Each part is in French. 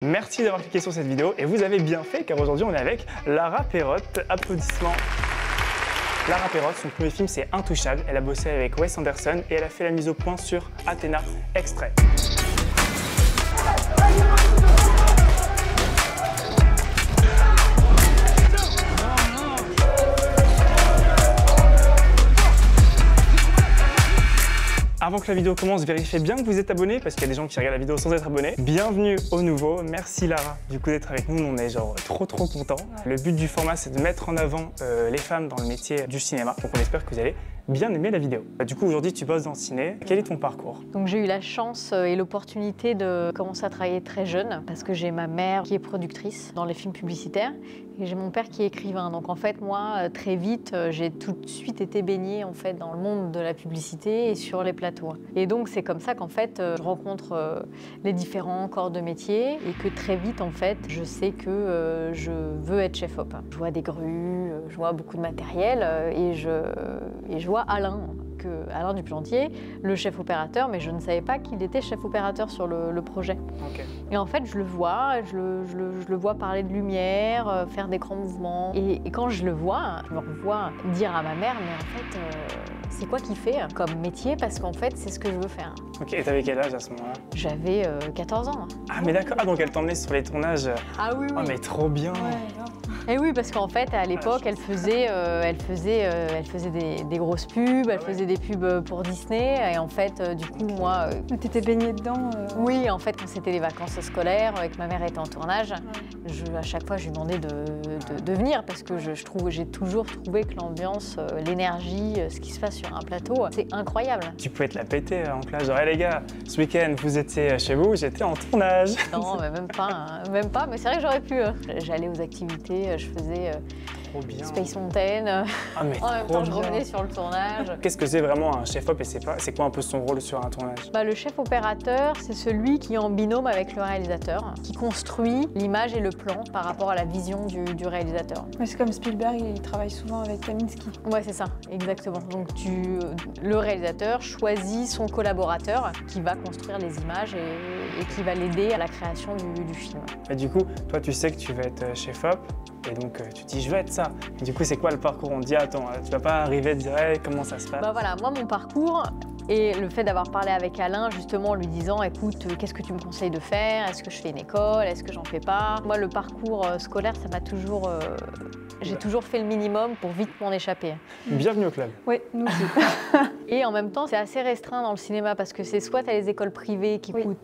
Merci d'avoir cliqué sur cette vidéo et vous avez bien fait car aujourd'hui on est avec Lara Perrotte. Applaudissements. Lara Perrotte, son premier film c'est Intouchable. Elle a bossé avec Wes Anderson et elle a fait la mise au point sur Athéna. Extrait. Avant que la vidéo commence, vérifiez bien que vous êtes abonné parce qu'il y a des gens qui regardent la vidéo sans être abonnés. Bienvenue aux nouveaux, merci Lara du coup d'être avec nous, on est genre trop contents. Le but du format c'est de mettre en avant les femmes dans le métier du cinéma, donc on espère que vous allez bien aimer la vidéo. Du coup aujourd'hui tu bosses dans le ciné, quel est ton parcours? Donc j'ai eu la chance et l'opportunité de commencer à travailler très jeune parce que j'ai ma mère qui est productrice dans les films publicitaires et j'ai mon père qui est écrivain. Donc en fait moi très vite j'ai tout de suite été baignée en fait dans le monde de la publicité et sur les plateaux. Et donc c'est comme ça qu'en fait je rencontre les différents corps de métier et que très vite en fait je sais que je veux être chef-op. Je vois des grues, je vois beaucoup de matériel et je vois Alain Duplantier, le chef opérateur, mais je ne savais pas qu'il était chef opérateur sur le projet. Okay. Et en fait, je le vois, je le vois parler de lumière, faire des grands mouvements. Et quand je le vois, je me revois dire à ma mère, mais en fait, c'est quoi qu'il fait comme métier? Parce qu'en fait, c'est ce que je veux faire. Ok, et t'avais quel âge à ce moment-là? J'avais 14 ans. Ah mais d'accord, donc elle t'emmenait sur les tournages. Ah oui, oui. Oh mais trop bien. Et oui, parce qu'en fait, à l'époque, elle faisait des grosses pubs, elle faisait des pubs pour Disney. Et en fait, du coup, moi... T'étais baignée dedans Oui, en fait, quand c'était les vacances scolaires et que ma mère était en tournage, à chaque fois, je lui demandais de venir parce que j'ai toujours trouvé que l'ambiance, l'énergie, ce qui se passe sur un plateau, c'est incroyable. Tu pouvais te la péter en classe, genre, hey, les gars, ce week-end, vous étiez chez vous, j'étais en tournage. Non, mais même pas, mais c'est vrai que j'aurais pu. J'allais aux activités, je faisais Space Mountain, en même temps je revenais sur le tournage. Qu'est-ce que c'est vraiment un chef-op et c'est quoi un peu son rôle sur un tournage? Le chef opérateur, c'est celui qui est en binôme avec le réalisateur, qui construit l'image et le plan par rapport à la vision du réalisateur. C'est comme Spielberg, il travaille souvent avec Kaminski. Ouais, c'est ça, exactement. Donc le réalisateur choisit son collaborateur qui va construire les images et qui va l'aider à la création du film. Et du coup, toi tu sais que tu vas être chef-op et donc tu te dis je veux être ça. Et du coup c'est quoi le parcours? On te dit attends, tu vas pas arriver et te dire hey, comment ça se passe? Voilà, moi mon parcours et le fait d'avoir parlé avec Alain justement en lui disant écoute, qu'est-ce que tu me conseilles de faire? Est-ce que je fais une école? Est-ce que j'en fais pas? Moi le parcours scolaire ça m'a toujours... J'ai toujours fait le minimum pour vite m'en échapper. Bienvenue au club. Oui, nous aussi. Et en même temps, c'est assez restreint dans le cinéma parce que c'est soit tu as les écoles privées qui coûtent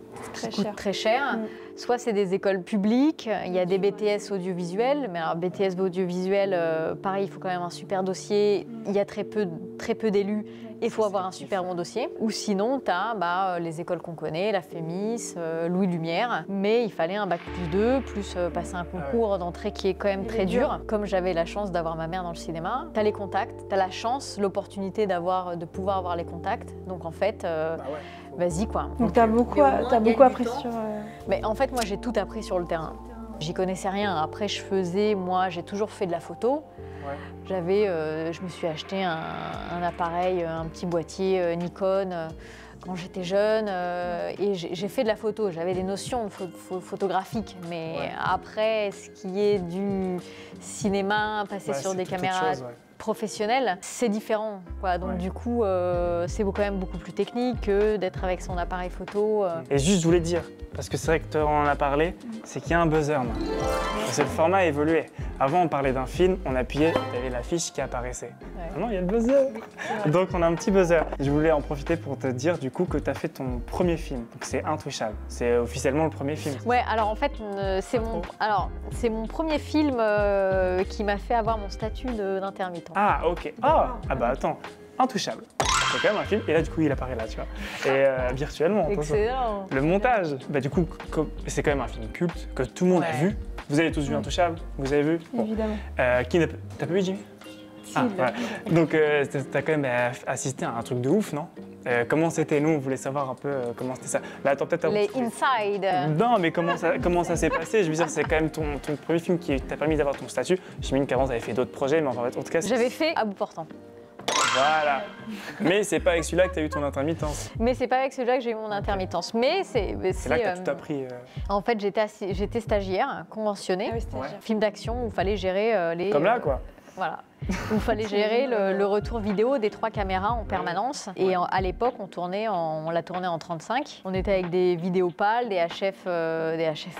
très cher, soit c'est des écoles publiques, il y a des BTS audiovisuels, mais alors BTS audiovisuel, pareil, il faut quand même un super dossier, il y a très peu d'élus. Il faut avoir un super bon dossier. Ou sinon, tu as les écoles qu'on connaît, la Fémis, Louis Lumière. Mais il fallait un bac+2, plus passer un concours d'entrée qui est quand même très dur. Comme j'avais la chance d'avoir ma mère dans le cinéma, tu as les contacts, tu as la chance, l'opportunité de pouvoir avoir les contacts. Donc en fait, vas-y quoi. Donc tu as beaucoup appris sur... Mais en fait, moi j'ai tout appris sur le terrain. J'y connaissais rien. Après, j'ai toujours fait de la photo. Je me suis acheté un appareil, un petit boîtier Nikon quand j'étais jeune et j'ai fait de la photo. J'avais des notions photographiques, mais après, ce qui est du cinéma, passer sur des caméras professionnelles, c'est différent. Donc du coup, c'est quand même beaucoup plus technique que d'être avec son appareil photo. Et juste, je voulais dire, parce que c'est vrai que tu en as parlé, c'est qu'il y a un buzzer maintenant. Parce que le format a évolué. Avant, on parlait d'un film, on appuyait, il y avait l'affiche qui apparaissait. Maintenant, il y a le buzzer. Donc, on a un petit buzzer. Je voulais en profiter pour te dire du coup que tu as fait ton premier film. Donc, c'est Intouchable. C'est officiellement le premier film. Ouais, alors en fait, c'est mon premier film qui m'a fait avoir mon statut d'intermittent. Ah, ok. Ah bah attends, Intouchable. C'est quand même un film, et là du coup il apparaît là, tu vois. Et virtuellement. Excellent. Le montage, du coup, c'est quand même un film culte que tout le monde a vu. Vous avez tous vu Intouchable? Vous avez vu? Évidemment. T'as pas vu Jimmy? Donc t'as quand même assisté à un truc de ouf, non? Comment c'était? Nous, on voulait savoir un peu comment c'était ça. Attends, peut-être... Les inside. Non, mais comment ça s'est passé? Je veux dire, c'est quand même ton premier film qui t'a permis d'avoir ton statut. J'imagine qu'avant, t'avais fait d'autres projets, mais en tout cas... J'avais fait À bout portant. Voilà. Mais c'est pas avec celui-là que tu as eu ton intermittence. Mais c'est pas avec celui-là que j'ai eu mon intermittence. Mais C'est là que tu as tout appris. En fait, j'étais stagiaire, conventionnée. Ah oui, stagiaire. Film d'action où il fallait gérer les... Comme là, quoi. Voilà. Où il fallait gérer le retour vidéo des 3 caméras en permanence. Et à l'époque, on l'a tourné en 35. On était avec des vidéos pâles, des HF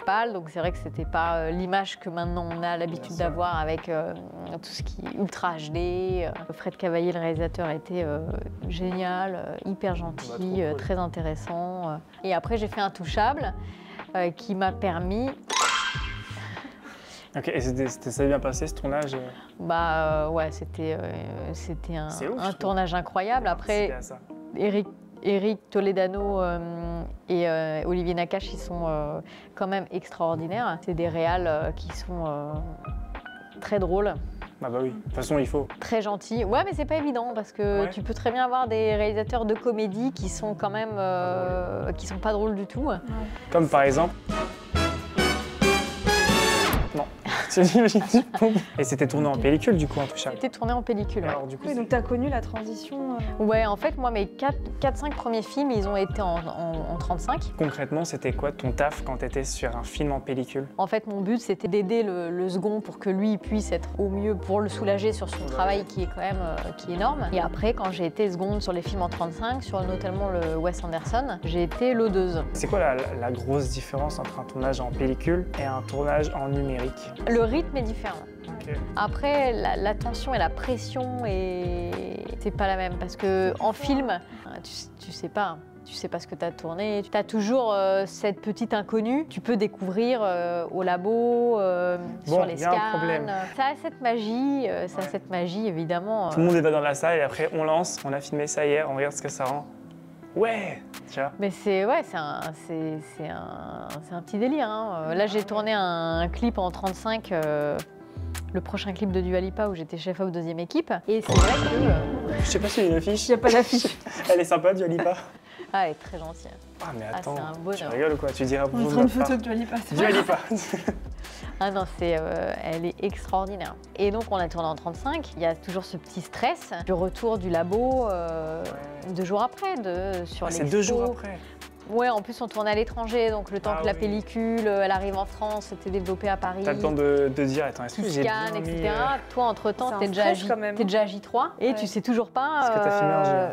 pâles. Donc c'est vrai que c'était pas l'image que maintenant on a l'habitude d'avoir avec tout ce qui est ultra HD. Fred Cavaillé, le réalisateur, était génial, hyper gentil, cool. très intéressant. Et après, j'ai fait Intouchable qui m'a permis... Ok, et ça s'est bien passé ce tournage? Bah ouais, c'était un tournage incroyable. Après, Eric Toledano et Olivier Nakache, ils sont quand même extraordinaires. C'est des réals qui sont très drôles. Bah oui, de toute façon il faut. Très gentils. Ouais, mais c'est pas évident parce que tu peux très bien avoir des réalisateurs de comédie qui sont quand même qui sont pas drôles du tout. Comme par exemple. Non. Et c'était tourné en pellicule du coup, Intouchable. C'était tourné en pellicule. Ouais. Alors, du coup, Oui, donc tu as connu la transition. Ouais, en fait, moi, mes 4-5 premiers films, ils ont été en 35. Concrètement, c'était quoi ton taf quand tu étais sur un film en pellicule? En fait, mon but, c'était d'aider le second pour que lui puisse être au mieux, pour le soulager sur son travail qui est quand même qui est énorme. Et après, quand j'ai été seconde sur les films en 35, sur notamment le Wes Anderson, j'ai été l'odeuse. C'est quoi la grosse différence entre un tournage en pellicule et un tournage en numérique? Le rythme est différent. Okay. Après, la tension et la pression, c'est pas la même parce que en film, tu sais pas. Tu sais pas ce que tu as tourné. Tu as toujours cette petite inconnue. Tu peux découvrir au labo, sur les scans. Un problème. Ça a cette magie, évidemment. Tout le monde va dans la salle et après on lance, on a filmé ça hier, on regarde ce que ça rend. Ouais, tu vois. Mais c'est un petit délire. Hein. Là, j'ai tourné un clip en 35. Le prochain clip de Dua Lipa où j'étais chef-op deuxième équipe. Et c'est vrai que... Je sais pas s'il y a une affiche. Il n'y a pas d'affiche. Elle est sympa, Dua Lipa. Ah, elle est très gentille. Ah, mais attends, c'est un bonheur. tu rigoles ou quoi? Tu diras On montre une photo de Dua Lipa. Dua Lipa. Ah non, elle est extraordinaire. Et donc, on a tourné en 35. Il y a toujours ce petit stress du retour du labo 2 jours après, sur c'est 2 jours après. Ouais, en plus on tourne à l'étranger, donc le temps que la pellicule, elle arrive en France, c'était développé à Paris. T'as le temps de dire, attends, est-ce que j'ai bien mis... etc. Toi, entre-temps, t'es déjà à J3 et tu sais toujours pas... Ce que t'as filmé en J1.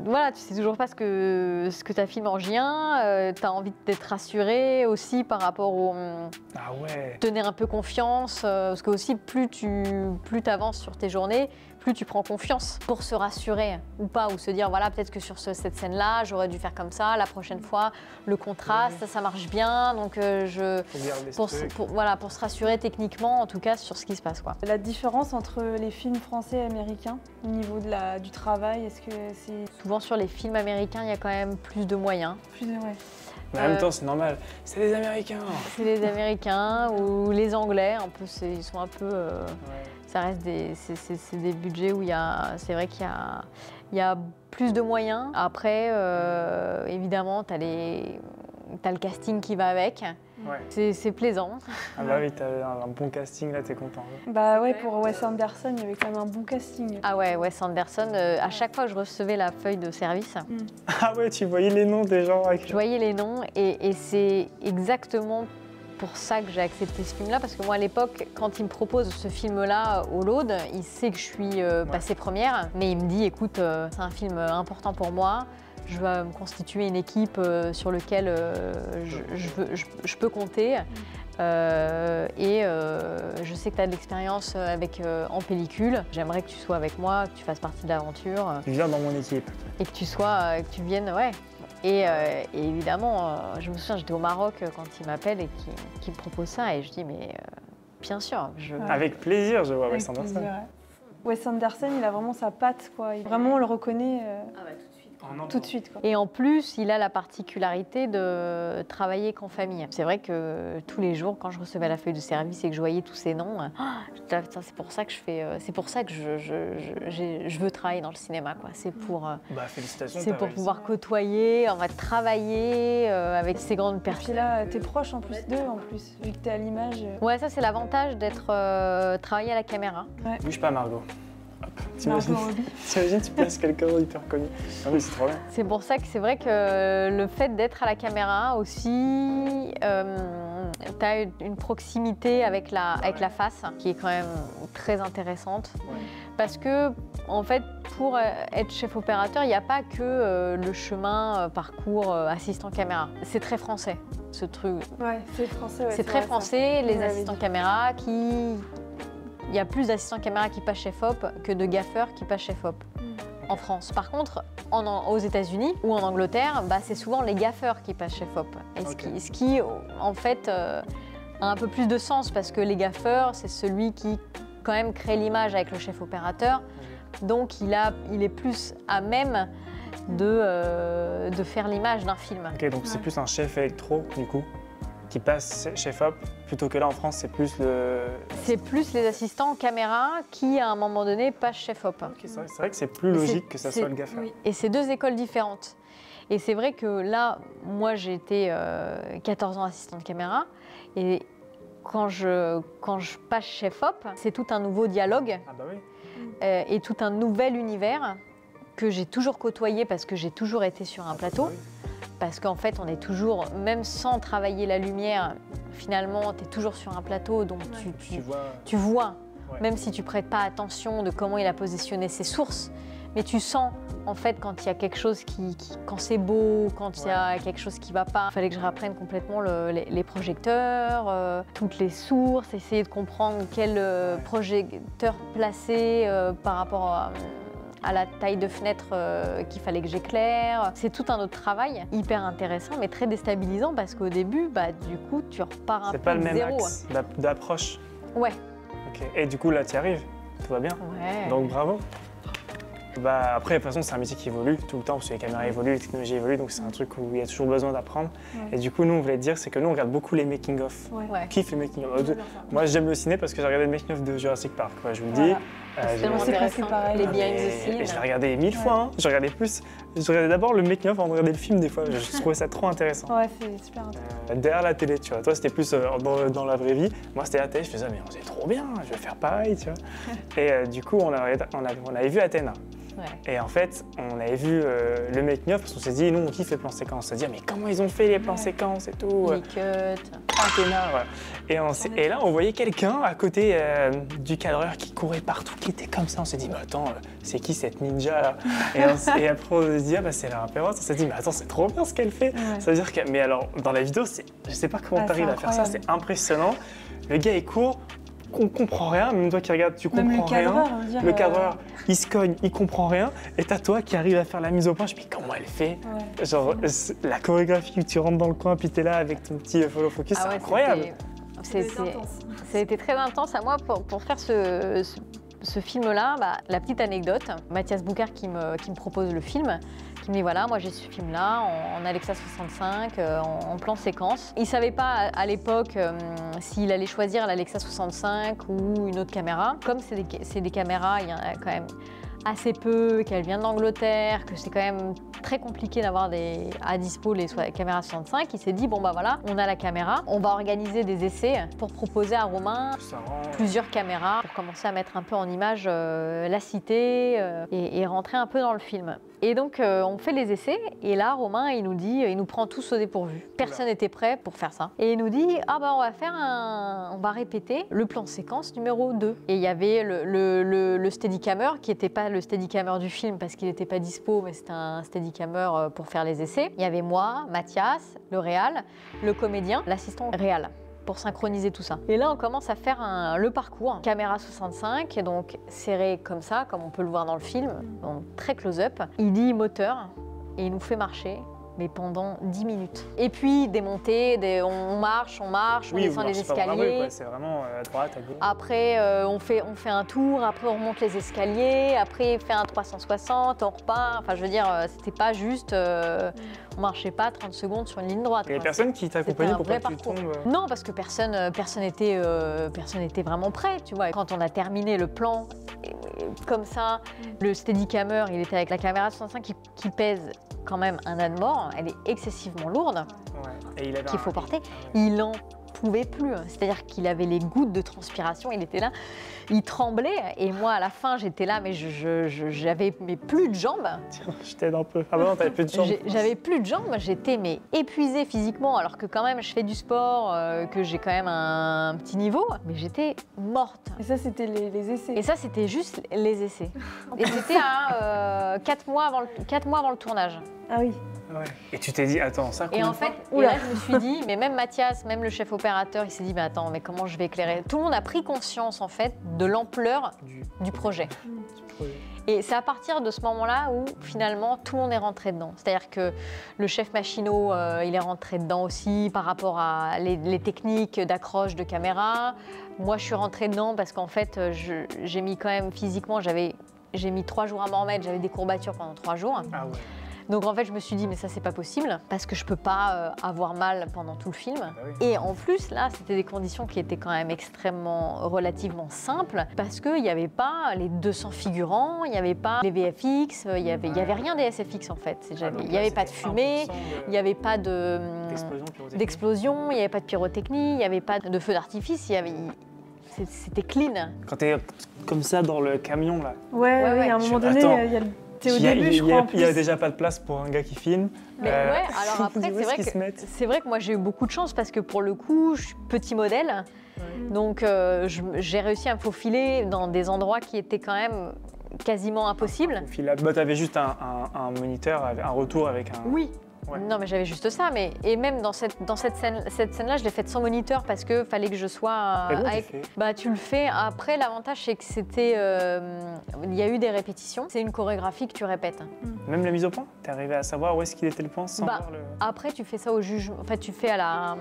Voilà, tu sais toujours pas ce que t'as filmé en J1. T'as envie d'être rassuré aussi par rapport au... Ah ouais. Tenir un peu confiance, parce que aussi plus t'avances sur tes journées, plus tu prends confiance pour se rassurer ou pas, ou se dire voilà, peut-être que sur cette scène-là, j'aurais dû faire comme ça, la prochaine fois, le contraste, ça marche bien, donc pour se rassurer techniquement, en tout cas, sur ce qui se passe, quoi. La différence entre les films français et américains, au niveau du travail, est-ce que c'est... Souvent sur les films américains, il y a quand même plus de moyens. Mais en même temps, c'est normal, c'est les Américains. C'est les Américains ou les Anglais, un peu, ils sont un peu... Ça reste des budgets où c'est vrai qu'il y a plus de moyens. Après, évidemment, t'as le casting qui va avec. Ouais. C'est plaisant. Ah bah oui, t'as un bon casting, là, t'es content. Bah ouais, pour Wes Anderson, il y avait quand même un bon casting. Ah ouais, Wes Anderson, à chaque fois que je recevais la feuille de service... Ah ouais, tu voyais les noms des gens. Je voyais les noms et c'est exactement pour ça que j'ai accepté ce film-là, parce que moi, à l'époque, quand il me propose ce film-là au Laude, il sait que je suis passée première, mais il me dit, écoute, c'est un film important pour moi, je vais me constituer une équipe sur laquelle je peux compter. Et je sais que tu as de l'expérience en pellicule. J'aimerais que tu sois avec moi, que tu fasses partie de l'aventure. Tu viens dans mon équipe. Et que tu viennes, ouais. Et évidemment, je me souviens, j'étais au Maroc quand il m'appelle et qu'il me propose ça. Et je dis, mais bien sûr. Avec plaisir, je vois Wes Anderson. Wes Anderson, il a vraiment sa patte, quoi. Vraiment, on le reconnaît. Tout de suite. Quoi. Et en plus, il a la particularité de travailler qu'en famille. C'est vrai que tous les jours, quand je recevais la feuille de service et que je voyais tous ces noms, c'est pour ça que je veux travailler dans le cinéma, quoi. C'est pour, félicitations. C'est pour pouvoir côtoyer, on va travailler avec ces grandes personnes. Et puis là, t'es proche en plus d'eux, vu que t'es à l'image. Ouais, ça c'est l'avantage d'être travaillé à la caméra. Ouais. Bouge pas, Margot. T'imagines, tu places quelqu'un hyper connu. Non mais c'est trop bien. C'est pour ça que c'est vrai que le fait d'être à la caméra aussi, t'as une proximité avec la face qui est quand même très intéressante. Ouais. Parce que, en fait, pour être chef opérateur, il n'y a pas que le chemin parcours assistant caméra. C'est très français, ce truc. Ouais, c'est français. Ouais, c'est très français, les assistants caméra qui... Il y a plus d'assistants caméra qui passent chef op que de gaffeurs qui passent chef op en France. Par contre, aux États-Unis ou en Angleterre, bah, c'est souvent les gaffeurs qui passent chef op. Et ce qui, en fait, a un peu plus de sens parce que les gaffeurs, c'est celui qui, quand même, crée l'image avec le chef opérateur. Donc, il est plus à même de faire l'image d'un film. Ok, donc c'est plus un chef électro, du coup, qui passe chef op, plutôt que là en France, c'est plus le... C'est plus les assistants caméra qui, à un moment donné, passent chef op. Okay, c'est vrai que c'est plus logique que ça soit le gaffeur. Oui. Et c'est deux écoles différentes. Et c'est vrai que là, moi, j'ai été 14 ans assistante caméra. Et quand je passe chef op, c'est tout un nouveau dialogue. Ah bah oui. Et tout un nouvel univers que j'ai toujours côtoyé parce que j'ai toujours été sur un plateau. Bah oui. Parce qu'en fait, on est toujours, même sans travailler la lumière, finalement, tu es toujours sur un plateau, donc tu vois ouais. Même si tu prêtes pas attention de comment il a positionné ses sources, mais tu sens, en fait, quand il y a quelque chose quand c'est beau, quand il y a quelque chose qui va pas. Il fallait que je réapprenne complètement les projecteurs, toutes les sources, essayer de comprendre quel projecteur placer par rapport à la taille de fenêtre qu'il fallait que j'éclaire. C'est tout un autre travail, hyper intéressant, mais très déstabilisant parce qu'au début, bah, du coup, tu repars un peu de zéro. C'est pas le même axe d'approche. Ouais. Ok. Et du coup, là, tu y arrives, tout va bien. Ouais. Donc, bravo. Bah, après, de toute façon, c'est un métier qui évolue tout le temps parce que les caméras évoluent, les technologies évoluent, donc c'est un truc où il y a toujours besoin d'apprendre. Ouais. Et du coup, nous, on voulait te dire, c'est que nous, on regarde beaucoup les making-of. Ouais. On kiffe les making-of. Moi, j'aime le ciné parce que j'ai regardé le making-of de Jurassic Park, quoi, je vous le dis. C'est tellement intéressant, les behind the scenes. Et je l'ai regardé 1000 fois, hein. Je regardais plus. Je regardais d'abord le making-of avant de regarder le film, des fois. Je trouvais ça trop intéressant. Ouais, c'est super intéressant. Derrière la télé, tu vois. Toi, c'était plus dans la vraie vie. Moi, c'était la télé. Je faisais, mais c'est trop bien, je vais faire pareil, tu vois. Et du coup, on avait vu Athéna. Ouais. Et en fait, on avait vu le making-of parce qu'on s'est dit, nous, on kiffe les plans séquences. On s'est dit, mais comment ils ont fait les plans séquences et tout. Les cuts. Athéna, voilà. Et là, on voyait quelqu'un à côté du cadreur qui courait partout, qui était comme ça. On s'est dit, mais attends, c'est qui cette ninja là? Et après, on s'est dit, ah bah c'est la Perrotte. On s'est dit, mais attends, c'est trop bien ce qu'elle fait. Ouais. Ça veut dire que, mais alors, dans la vidéo, je sais pas comment t'arrives à faire ça, c'est impressionnant. Le gars, il court. On comprend rien, même toi qui regardes, tu comprends rien. Le cadreur, il se cogne, il comprend rien. Et t'as toi qui arrive à faire la mise au point. Je me dis, comment elle fait? Ouais. Genre, la chorégraphie où tu rentres dans le coin, puis t'es là avec ton petit follow focus, c'est incroyable. Ça a été très intense à moi pour faire ce film-là. Bah, la petite anecdote, Mathias Boucard qui me propose le film, qui me dit voilà, moi j'ai ce film-là en Alexa 65, en plan séquence. Il ne savait pas à l'époque s'il allait choisir l'Alexa 65 ou une autre caméra. Comme c'est des caméras, il y en a quand même assez peu, qu'elle vient d'Angleterre, que c'est quand même très compliqué d'avoir à dispo les caméras 65. Il s'est dit, bon bah voilà, on a la caméra, on va organiser des essais pour proposer à Romain plusieurs caméras pour commencer à mettre un peu en image la cité et rentrer un peu dans le film. Et donc on fait les essais et là Romain il nous prend tous au dépourvu. Personne n'était prêt pour faire ça. Et il nous dit ah bah on va répéter le plan séquence numéro 2. Et il y avait le Steadicammer qui n'était pas le Steadicammer du film parce qu'il n'était pas dispo mais c'était un Steadicammer pour faire les essais. Il y avait moi, Mathias, le réal, le comédien, l'assistant réal, pour synchroniser tout ça. Et là, on commence à faire le parcours. Caméra 65, donc serré comme ça, comme on peut le voir dans le film, donc très close-up. Il dit moteur et il nous fait marcher, mais pendant 10 minutes. Et puis des montées, on marche, on descend les escaliers. C'est vraiment à droite, à gauche. Après, on fait un tour, après on remonte les escaliers, après on fait un 360, on repart. Enfin, je veux dire, c'était pas juste... on marchait pas 30 secondes sur une ligne droite. Il y a personne qui t'accompagnait pour pas que tu tombes? Non, parce que personne n'était vraiment prêt, tu vois. Quand on a terminé le plan, comme ça, le Steadicammer, il était avec la caméra 65 qui pèse quand même un âne mort, elle est excessivement lourde, qu'il faut porter. Il en pouvais plus. C'est-à-dire qu'il avait les gouttes de transpiration, il était là, il tremblait. Et moi, à la fin, j'étais là, mais j'avais plus de jambes. Tiens, je t'aide un peu. Ah bah non, t'avais plus de jambes. J'avais plus de jambes, j'étais épuisée physiquement, alors que quand même, je fais du sport, que j'ai quand même un petit niveau, mais j'étais morte. Et ça, c'était les essais. Et ça, c'était juste les essais. Et c'était à 4 mois avant le tournage. Ah oui. Ouais. Et tu t'es dit, attends, ça Et en fait, et là, je me suis dit, mais même Mathias, même le chef opérateur, il s'est dit, mais attends, mais comment je vais éclairer? Tout le monde a pris conscience, en fait, de l'ampleur du projet. Et c'est à partir de ce moment-là où, finalement, tout le monde est rentré dedans. C'est-à-dire que le chef Machino, il est rentré dedans aussi par rapport à les techniques d'accroche de caméra. Moi, je suis rentrée dedans parce qu'en fait, j'ai mis quand même physiquement, j'ai mis 3 jours à m'en remettre, j'avais des courbatures pendant 3 jours. Ah ouais. Donc en fait, je me suis dit, mais ça, c'est pas possible, parce que je peux pas avoir mal pendant tout le film. Ah oui. Et en plus, là, c'était des conditions qui étaient quand même relativement simples, parce qu'il n'y avait pas les 200 figurants, il n'y avait pas les VFX, il y avait rien des SFX en fait. Il n'y avait pas de fumée, il n'y avait pas d'explosion, il n'y avait pas de pyrotechnie, il n'y avait pas de feu d'artifice, c'était clean. Quand t'es comme ça dans le camion là. Ouais, à un moment donné, il y a t'es au début, je crois. Il n'y a déjà pas de place pour un gars qui filme. Mais ouais, alors après, c'est vrai que moi j'ai eu beaucoup de chance parce que pour le coup, je suis petit modèle. Ouais. Donc j'ai réussi à me faufiler dans des endroits qui étaient quand même quasiment impossibles. Bah, t'avais juste un moniteur, un retour avec un... Oui. Ouais. Non, mais j'avais juste ça. Et même dans cette scène-là, je l'ai faite sans moniteur parce qu'il fallait que je sois avec. Bah, tu le fais. Après, l'avantage, c'est que c'était. Il y a eu des répétitions. C'est une chorégraphie que tu répètes. Même la mise au point? T'es arrivé à savoir où est-ce qu'il était le point sans voir le... Après, tu fais ça au juge. En fait, tu fais à la.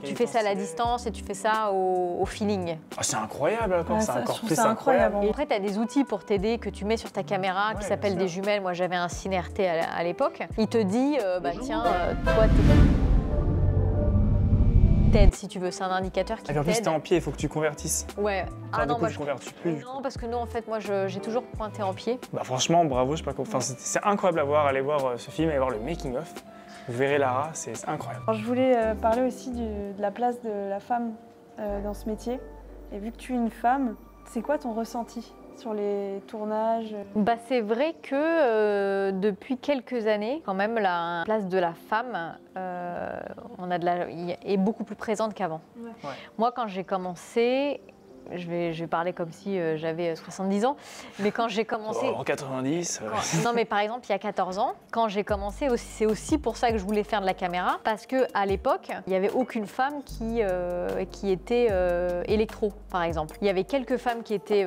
Tu fais ça à la distance et tu fais ça au feeling. Ah, c'est incroyable, encore. C'est encore plus incroyable. Et après, tu as des outils pour t'aider que tu mets sur ta caméra qui s'appellent des jumelles. Moi, j'avais un CineRT à l'époque. Il te dit. Bah tiens, toi, t'aides si tu veux, c'est un indicateur qui t'aide. En plus, t'es en pied, il faut que tu convertisses. Ouais. Enfin, non, moi je convertis plus. Non, parce que nous, en fait, moi, j'ai toujours pointé en pied. Bah franchement, bravo, je sais pas quoi. Enfin, c'est incroyable à voir, aller voir ce film et voir le making-of. Vous verrez Lara, c'est incroyable. Alors, je voulais parler aussi de la place de la femme dans ce métier. Et vu que tu es une femme, c'est quoi ton ressenti sur les tournages? Bah, c'est vrai que depuis quelques années, quand même, la place de la femme est beaucoup plus présente qu'avant. Ouais. Ouais. Moi, quand j'ai commencé, je vais parler comme si j'avais 70 ans, mais quand j'ai commencé... en 90 Non, mais par exemple, il y a 14 ans, quand j'ai commencé, c'est aussi pour ça que je voulais faire de la caméra, parce qu'à l'époque, il n'y avait aucune femme qui était électro, par exemple. Il y avait quelques femmes qui étaient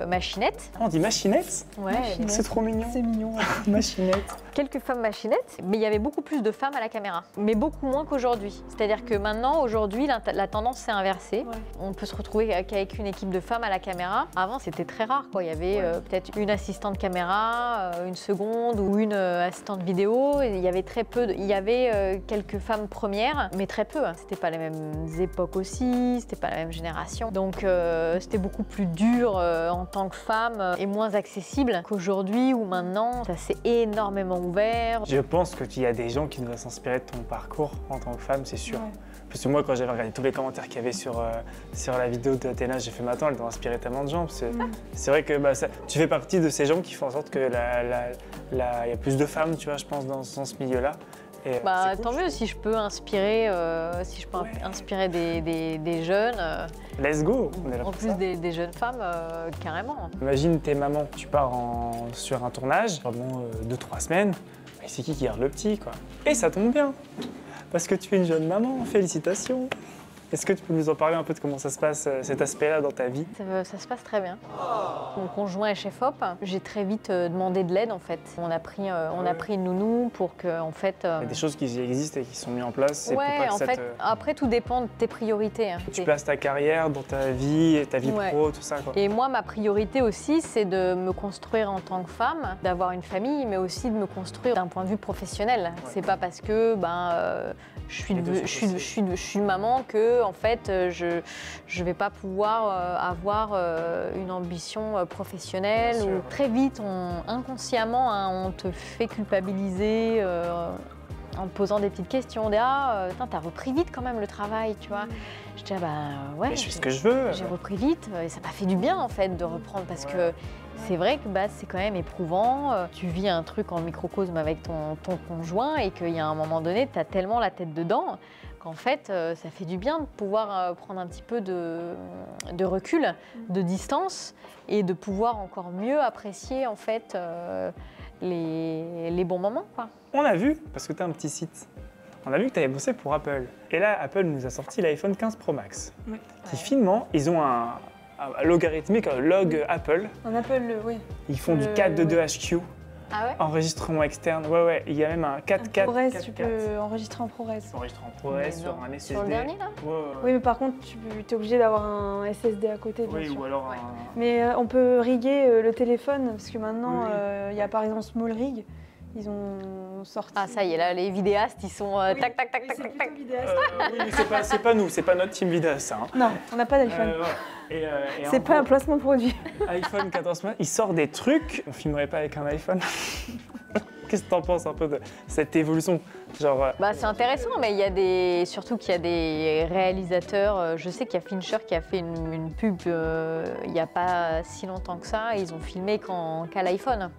machinettes. On dit machinette? Ouais. C'est trop mignon. C'est mignon. Machinette. Quelques femmes machinettes, mais il y avait beaucoup plus de femmes à la caméra, mais beaucoup moins qu'aujourd'hui. C'est-à-dire que maintenant, aujourd'hui, la tendance s'est inversée. Ouais. On peut se retrouver qu'avec une équipe de femmes à la caméra. Avant, c'était très rare, quoi. Il y avait peut-être une assistante caméra, une seconde ou une assistante vidéo. Il y avait très peu. Il y avait quelques femmes premières, mais très peu. Hein. C'était pas les mêmes époques aussi. C'était pas la même génération. Donc, c'était beaucoup plus dur en tant que femme et moins accessible qu'aujourd'hui où maintenant, ça s'est énormément ouvert. Je pense qu'il y a des gens qui doivent s'inspirer de ton parcours en tant que femme, c'est sûr. Ouais. Parce que moi, quand j'avais regardé tous les commentaires qu'il y avait sur la vidéo d'Athéna, j'ai fait, mais attends, elle doit inspirer tellement de gens. C'est vrai que tu fais partie de ces gens qui font en sorte que il y a plus de femmes, tu vois, je pense, dans ce milieu-là. Et, cool, tant mieux si je peux inspirer, inspirer des jeunes. Let's go, on est là en plus des jeunes femmes, carrément. Imagine, t'es maman, tu pars sur un tournage, vraiment 2-3 semaines, et c'est qui garde le petit, quoi. Et ça tombe bien. Parce que tu es une jeune maman, félicitations. Est-ce que tu peux nous en parler un peu de comment ça se passe, cet aspect-là dans ta vie? Ça se passe très bien. Mon conjoint est chef-op. J'ai très vite demandé de l'aide, en fait. On a pris une nounou pour que, en fait... Il y a des choses qui existent et qui sont mises en place. Ouais, en fait, après, tout dépend de tes priorités. Hein. Tu places ta carrière dans ta vie pro, tout ça, quoi. Et moi, ma priorité aussi, c'est de me construire en tant que femme, d'avoir une famille, mais aussi de me construire d'un point de vue professionnel. Ouais. C'est pas parce que je suis maman que en fait je vais pas pouvoir avoir une ambition professionnelle. Ou très vite inconsciemment on te fait culpabiliser en me posant des petites questions. T'as repris vite quand même le travail, tu vois. Je dis, ouais, Mais je fais ce que je veux. J'ai repris vite et ça m'a fait du bien en fait de reprendre parce que c'est vrai que c'est quand même éprouvant. Tu vis un truc en microcosme avec ton conjoint et qu'il y a un moment donné, tu as tellement la tête dedans qu'en fait, ça fait du bien de pouvoir prendre un petit peu de recul, de distance et de pouvoir encore mieux apprécier en fait les bons moments, quoi. On a vu, parce que tu as un petit site, on a vu que tu avais bossé pour Apple. Et là, Apple nous a sorti l'iPhone 15 Pro Max. Oui. Qui finalement, ils ont un logarithmique, un log Apple. Un Apple, oui. Ils font du 422HQ. Ah ouais? Enregistrement externe, ouais, il y a même un 4K. ProRes, tu peux enregistrer en ProRes. Enregistrer en ProRes sur un SSD. Sur le dernier, là? Oui, mais par contre, tu es obligé d'avoir un SSD à côté, bien Oui, sûr. ou alors un... Mais on peut riguer le téléphone, parce que maintenant, Oui. il y a par exemple Small Rig. Ils ont sorti... Ah, ça y est, là, les vidéastes, ils sont Oui. tac, tac, tac, Oui, tac, c'est tac, plutôt tac. vidéaste. oui, mais c'est pas nous, c'est pas notre team vidéaste, ça. Hein. Non, on n'a pas d'iPhone. Et C'est pas un placement produit. iPhone 14 Max, il sort des trucs, on filmerait pas avec un iPhone. Qu'est-ce que t'en penses un peu de cette évolution? Genre, C'est intéressant, mais il y a surtout qu'il y a des réalisateurs. Je sais qu'il y a Fincher qui a fait une pub il n'y a pas si longtemps que ça. Ils ont filmé qu'à l'iPhone.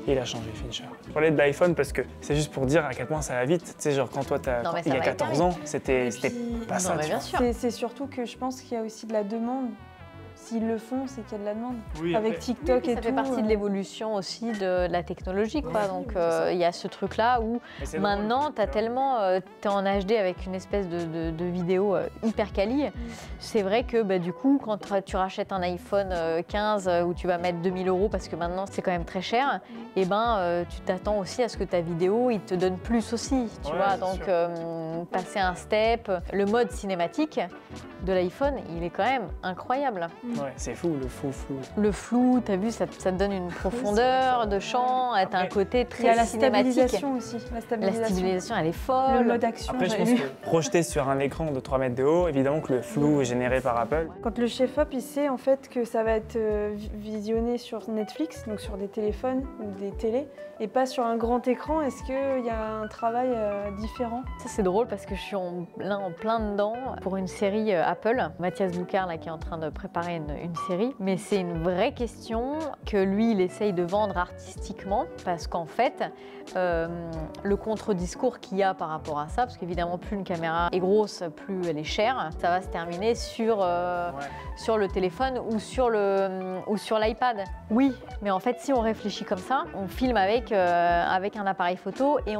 il a changé Fincher. Je parlais de l'iPhone parce que c'est juste pour dire à quel point ça va vite. Tu sais, genre quand toi, Non, mais il y ça a va 14 hyper ans, c'était puis- pas ça. Non, mais tu bien vois. sûr. C'est surtout que je pense qu'il y a aussi de la demande. S'ils le font, c'est qu'il y a de la demande. Oui, Avec après- TikTok et Ça tout. fait partie de l'évolution aussi de la technologie, quoi. Oui, Donc oui, c'est ça. il y a ce truc-là où Mais c'est maintenant, drôle, tu as tu vois. tellement, t'es en HD avec une espèce de vidéo hyper quali. C'est vrai que du coup, quand tu rachètes un iPhone 15 où tu vas mettre 2000 € parce que maintenant c'est quand même très cher, et tu t'attends aussi à ce que ta vidéo, il te donne plus aussi, tu Ouais, vois. c'est Donc sûr. passer un step, le mode cinématique de l'iPhone, il est quand même incroyable. Ouais, c'est fou, le fou. Le flou, t'as vu, ça te donne une profondeur de champ, t'as un Après, côté Il y a très la cinématique. stabilisation aussi. La La stabilisation. stabilisation, elle est Le folle. mode action, Après, je j'avais pense vu. que projeté sur un écran de 3 mètres de haut, évidemment que le flou est généré par Apple. Quand le chef-op, il sait en fait que ça va être visionné sur Netflix, donc sur des téléphones ou des télés, et pas sur un grand écran, est-ce qu'il y a un travail différent? Ça, c'est drôle parce que je suis en plein dedans pour une série Apple. Mathias Boucard, là, qui est en train de préparer une série. Mais c'est une vraie question que lui, il essaye de vendre artistiquement parce qu'en fait, le contre-discours qu'il y a par rapport à ça, parce qu'évidemment, plus une caméra est grosse, plus elle est chère, ça va se terminer sur le téléphone ou sur l'iPad. Oui, mais en fait, si on réfléchit comme ça, on filme avec un appareil photo et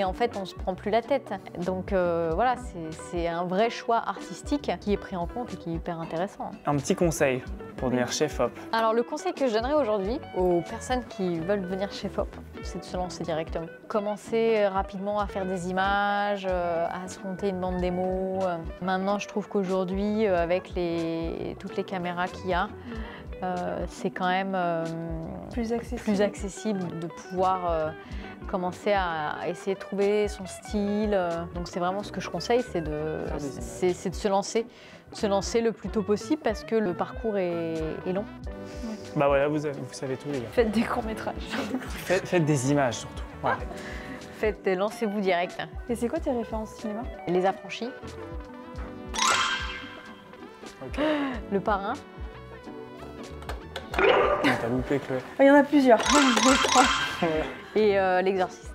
en fait, on se prend plus la tête. Donc voilà, c'est un vrai choix artistique qui est pris en compte et qui est hyper intéressant. Un petit conseil pour devenir chef-op. Alors le conseil que je donnerais aujourd'hui aux personnes qui veulent devenir chef-op, c'est de se lancer directement. Commencer rapidement à faire des images, à se monter une bande démo. Maintenant, je trouve qu'aujourd'hui, avec toutes les caméras qu'il y a, c'est quand même Plus accessible. plus accessible de pouvoir commencer à essayer de trouver son style. Donc c'est vraiment ce que je conseille, c'est de se lancer le plus tôt possible parce que le parcours est long. Bah voilà, vous savez tout, les gars. Faites des courts-métrages. Faites des images surtout. Ouais. Lancez-vous direct. Et c'est quoi tes références cinéma? Les Affranchis, Ok. Le Parrain. T'as loupé, Chloé. Il y en a plusieurs. 1, 2, 3. Et L'Exorciste.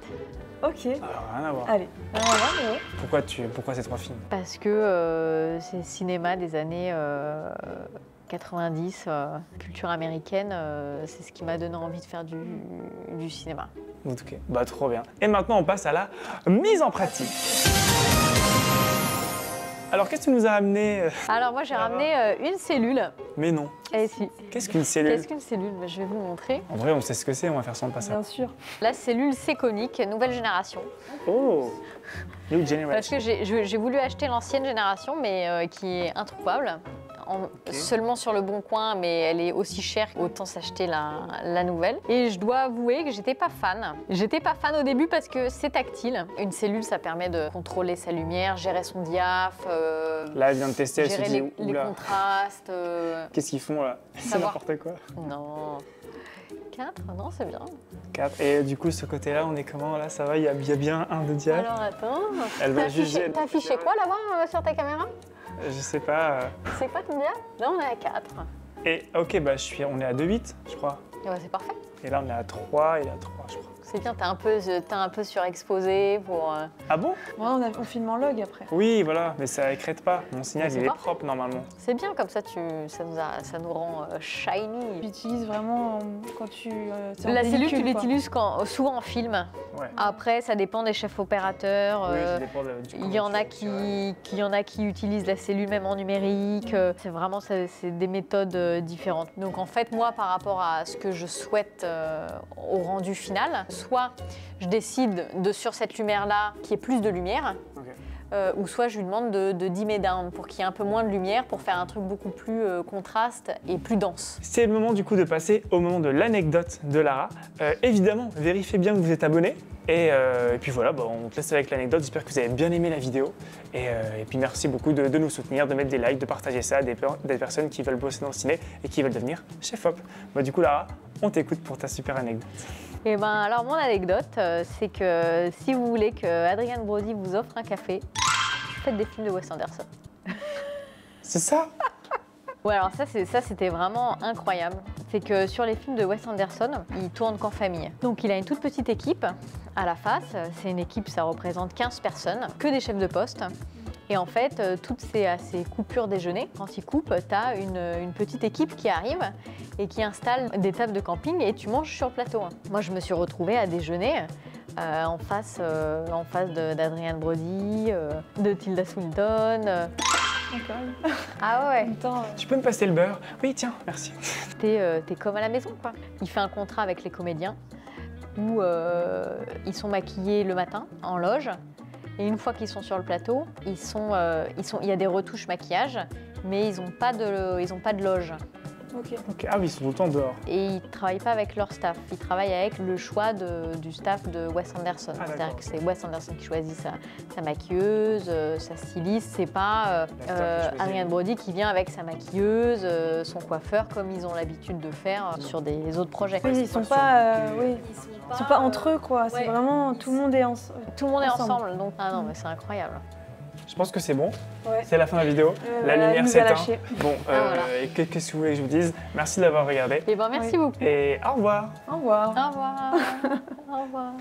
Ok. Alors, rien à voir. Allez. Ouais. Pourquoi ces 3 films? Parce que c'est le cinéma des années 90, culture américaine, c'est ce qui m'a donné envie de faire du cinéma. Ok, bah trop bien. Et maintenant, on passe à la mise en pratique. Alors, qu'est-ce que tu nous as amené Alors moi j'ai ramené une cellule. Mais non. Eh si. Qu'est-ce qu'une cellule? Qu'est-ce qu'une cellule? Je vais vous montrer. En vrai, on sait ce que c'est, on va faire sans le passer. Bien sûr. La cellule Seconic, nouvelle génération. Oh, New Parce Generation. que j'ai voulu acheter l'ancienne génération, mais qui est introuvable. seulement sur le Bon Coin, mais elle est aussi chère, autant s'acheter la nouvelle. Et je dois avouer que j'étais pas fan. J'étais pas fan au début parce que c'est tactile. Une cellule, ça permet de contrôler sa lumière, gérer son diaph, là, elle vient de tester, elle se gérer dit, les contrastes. Qu'est-ce qu'ils font là? C'est n'importe quoi. Non. 4, non, c'est bien. 4. Et du coup, ce côté-là, on est comment là? Ça va? Il y a bien un de diaph. Alors attends. Elle va juger. T'as affiché quoi là-bas sur ta caméra? Je sais pas. C'est quoi ton diaph? Là, on est à 4. Et ok, bah on est à 2,8, je crois. Ouais, c'est parfait. Et là, on est à 3 et à 3, je crois. C'est bien, t'as un peu surexposé pour... Ah bon? Ouais, on filme en log après. Oui, voilà, mais ça écrète pas. Mon signal, Mais il est parfait. propre normalement. C'est bien, comme ça, ça nous rend shiny. Tu l'utilises vraiment quand tu... c'est en La cellule, pellicule, tu quoi. l'utilises souvent en film. Ouais. Après, ça dépend des chefs opérateurs. Oui, ça dépend du Il y en a qui utilisent la cellule même en numérique. C'est vraiment c'est des méthodes différentes. Donc en fait, moi, par rapport à ce que je souhaite au rendu final, soit je décide sur cette lumière-là qu'il y ait plus de lumière, ou soit je lui demande de dimmer down pour qu'il y ait un peu moins de lumière pour faire un truc beaucoup plus contraste et plus dense. C'est le moment du coup de passer au moment de l'anecdote de Lara. Évidemment, vérifiez bien que vous êtes abonné. Et puis voilà, on te laisse avec l'anecdote. J'espère que vous avez bien aimé la vidéo. Et puis merci beaucoup de nous soutenir, de mettre des likes, de partager ça à des personnes qui veulent bosser dans le ciné et qui veulent devenir chef op. Du coup Lara, on t'écoute pour ta super anecdote. Et alors mon anecdote, c'est que si vous voulez que Adrien Brody vous offre un café, faites des films de Wes Anderson. C'est ça? Ouais, alors ça c'était vraiment incroyable. C'est que sur les films de Wes Anderson, il tourne qu'en famille. Donc il a une toute petite équipe à la face. C'est une équipe, ça représente 15 personnes, que des chefs de poste. Et en fait, toutes ces coupures déjeuner, quand il coupe, tu as une petite équipe qui arrive et qui installe des tables de camping et tu manges sur le plateau. Moi, je me suis retrouvée à déjeuner en face d'Adrien Brody, de Tilda Swinton. Ah ouais. Tu peux me passer le beurre? Oui, tiens, merci. T'es comme à la maison, quoi. Il fait un contrat avec les comédiens où ils sont maquillés le matin en loge. Et une fois qu'ils sont sur le plateau, il y a des retouches maquillage, mais ils n'ont pas de loge. Ok. Ah oui, ils sont tout le temps dehors. Et ils ne travaillent pas avec leur staff, ils travaillent avec le choix du staff de Wes Anderson. C'est-à-dire que c'est Wes Anderson qui choisit sa maquilleuse, sa styliste, c'est pas Adrien Brody qui vient avec sa maquilleuse, son coiffeur, comme ils ont l'habitude de faire sur des autres projets. Oui, ils sont pas entre eux, quoi. C'est vraiment tout le monde est ensemble. Donc, ah non, mais c'est incroyable. Je pense que c'est bon. Ouais. C'est la fin de la vidéo. La Voilà, lumière il nous a s'éteint. lâchés. Bon, voilà. qu'est-ce que vous voulez que je vous dise? Merci d'avoir regardé. Et ben merci beaucoup. Et au revoir. Au revoir. Au revoir. Au revoir.